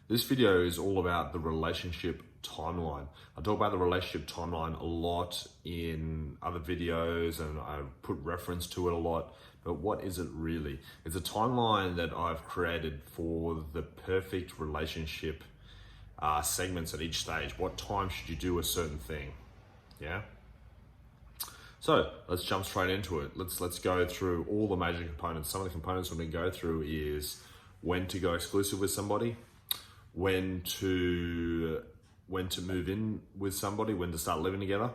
This video is all about the relationship timeline. I talk about the relationship timeline a lot in other videos and I put reference to it a lot, but what is it really? It's a timeline that I've created for the perfect relationship segments at each stage. What time should you do a certain thing? Yeah. So let's jump straight into it. Let's go through all the major components. Some of the components we're going to go through is when to go exclusive with somebody, when to move in with somebody, when to start living together,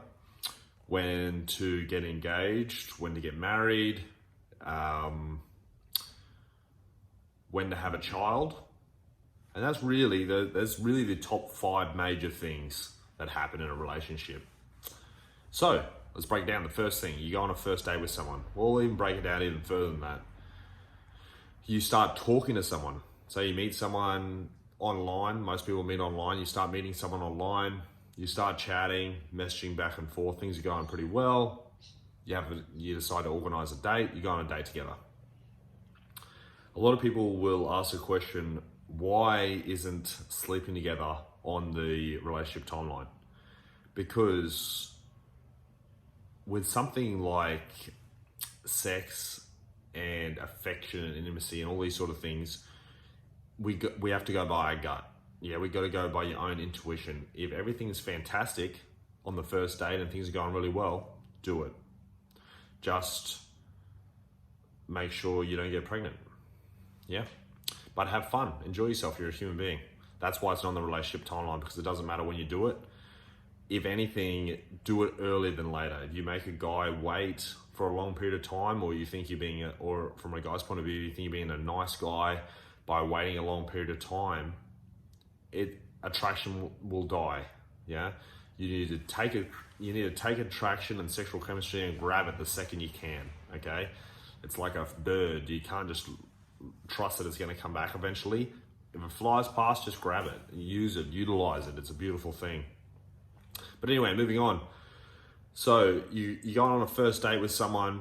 when to get engaged, when to get married, when to have a child. And that's really the top 5 major things that happen in a relationship. So let's break down the first thing. You go on a first date with someone. We'll even break it down even further than that. You start talking to someone. So you meet someone online. Most people meet online. You start meeting someone online. You start chatting, messaging back and forth. Things are going pretty well. You decide to organize a date. You go on a date together. A lot of people will ask the question, why isn't sleeping together on the relationship timeline? Because with something like sex and affection and intimacy and all these sort of things, we have to go by our gut. Yeah, we got to go by your own intuition. If everything is fantastic on the first date and things are going really well, do it. Just make sure you don't get pregnant. Yeah, but have fun, enjoy yourself. You're a human being. That's why it's not on the relationship timeline, because it doesn't matter when you do it. If anything, do it earlier than later. If you make a guy wait for a long period of time, or you think you're being, or from a guy's point of view, you think you're being a nice guy by waiting a long period of time, attraction will die. Yeah, you need to take attraction and sexual chemistry and grab it the second you can. Okay, it's like a bird. You can't just trust that it's going to come back eventually. If it flies past, just grab it, use it, utilize it. It's a beautiful thing. But anyway, moving on. So you go on a first date with someone.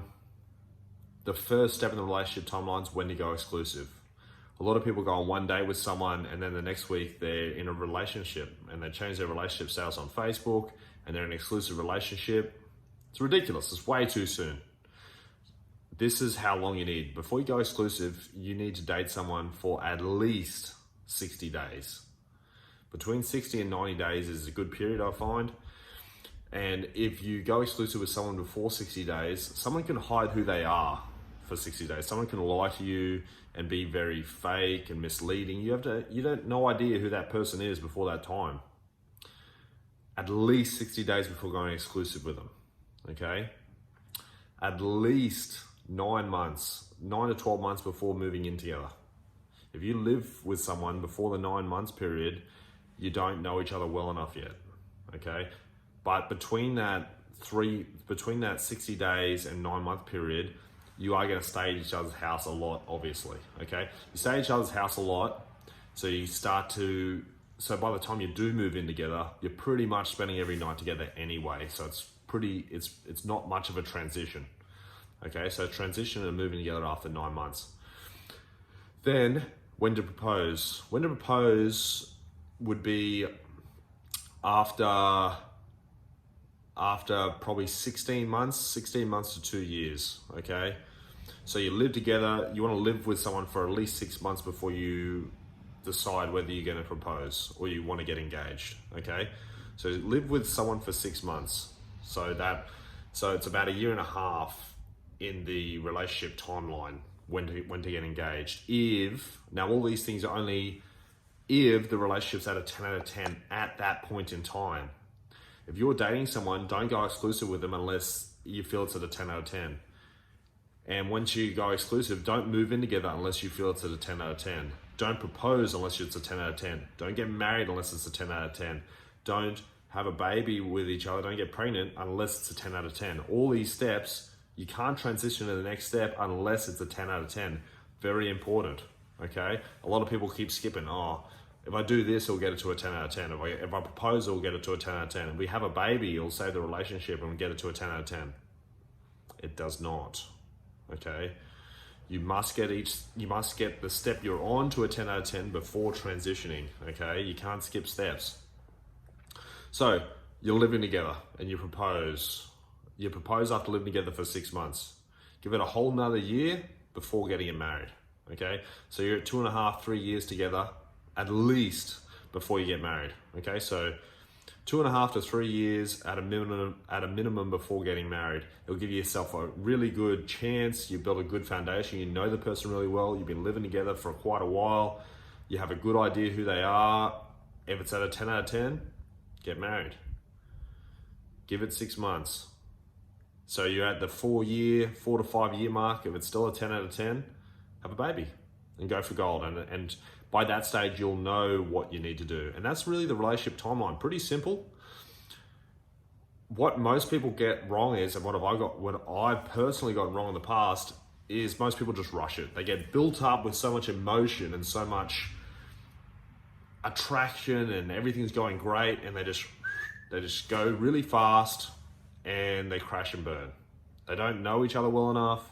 The first step in the relationship timeline is when to go exclusive. A lot of people go on one date with someone and then the next week they're in a relationship and they change their relationship status on Facebook and they're in an exclusive relationship. It's ridiculous. It's way too soon. This is how long you need. Before you go exclusive, you need to date someone for at least 60 days. Between 60 and 90 days is a good period, I find. And if you go exclusive with someone before 60 days, someone can hide who they are for 60 days. Someone can lie to you and be very fake and misleading. You don't no idea who that person is before that time. At least 60 days before going exclusive with them, okay? At least 9 to 12 months before moving in together. If you live with someone before the 9 months period, you don't know each other well enough yet, okay? But between that 60 days and 9 month period, you are going to stay at each other's house a lot, obviously, okay? You stay at each other's house a lot, so by the time you do move in together, you're pretty much spending every night together anyway, so it's not much of a transition, okay? So transition and moving together after 9 months. Then, when to propose? When to propose would be after probably 16 months to 2 years, okay? So you live together, you want to live with someone for at least 6 months before you decide whether you're going to propose or you want to get engaged, okay? So live with someone for 6 months. So it's about a year and a half in the relationship timeline when to get engaged. Now all these things are only if the relationship's at a 10 out of 10 at that point in time. If you're dating someone, don't go exclusive with them unless you feel it's at a 10 out of 10. And once you go exclusive, don't move in together unless you feel it's at a 10 out of 10. Don't propose unless it's a 10 out of 10. Don't get married unless it's a 10 out of 10. Don't have a baby with each other. Don't get pregnant unless it's a 10 out of 10. All these steps, you can't transition to the next step unless it's a 10 out of 10. Very important, okay? A lot of people keep skipping. Oh, if I do this, it'll get it to a 10 out of 10. If I propose, it'll get it to a 10 out of 10. If we have a baby, it'll save the relationship and get it to a 10 out of 10. It does not, okay? You must get the step you're on to a 10 out of 10 before transitioning, okay? You can't skip steps. So you're living together and you propose. You propose after living together for 6 months. Give it a whole nother year before getting married, okay? So you're at 2.5, 3 years together at least before you get married, okay? So 2.5 to 3 years at a minimum before getting married. It'll give yourself a really good chance. You build a good foundation. You know the person really well. You've been living together for quite a while. You have a good idea who they are. If it's at a 10 out of 10, get married. Give it 6 months. So you're at the 4 to 5 year mark. If it's still a 10 out of 10, have a baby and go for gold. And by that stage, you'll know what you need to do. And that's really the relationship timeline. Pretty simple. What most people get wrong is, and what I've personally gotten wrong in the past, is most people just rush it. They get built up with so much emotion and so much attraction and everything's going great, and they just go really fast and they crash and burn. They don't know each other well enough.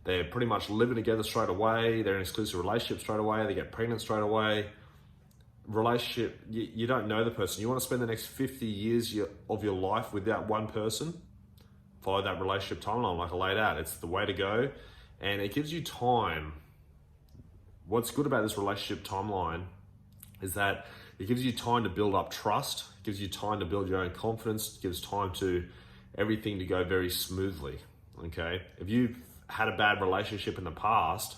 They're pretty much living together straight away. They're in an exclusive relationship straight away. They get pregnant straight away. Relationship, you don't know the person. You want to spend the next 50 years of your life with that one person? Follow that relationship timeline like I laid out. It's the way to go. And it gives you time. What's good about this relationship timeline is that it gives you time to build up trust. It gives you time to build your own confidence. It gives time to everything to go very smoothly, okay? If you've had a bad relationship in the past,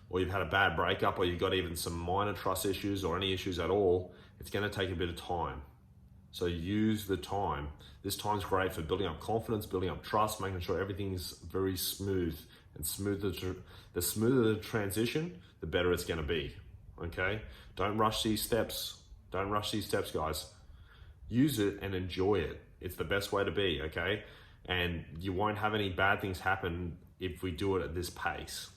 or you've had a bad breakup, or you've got even some minor trust issues or any issues at all, it's going to take a bit of time. So use the time. This time's great for building up confidence, building up trust, making sure everything's very smooth. And the smoother the transition, the better it's going to be, okay? Don't rush these steps. Don't rush these steps, guys. Use it and enjoy it. It's the best way to be, okay? And you won't have any bad things happen if we do it at this pace.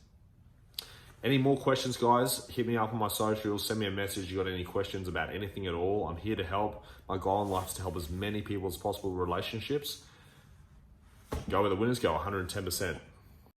Any more questions, guys? Hit me up on my socials. Send me a message. You got any questions about anything at all? I'm here to help. My goal in life is to help as many people as possible with relationships. Go where the winners go, 110%.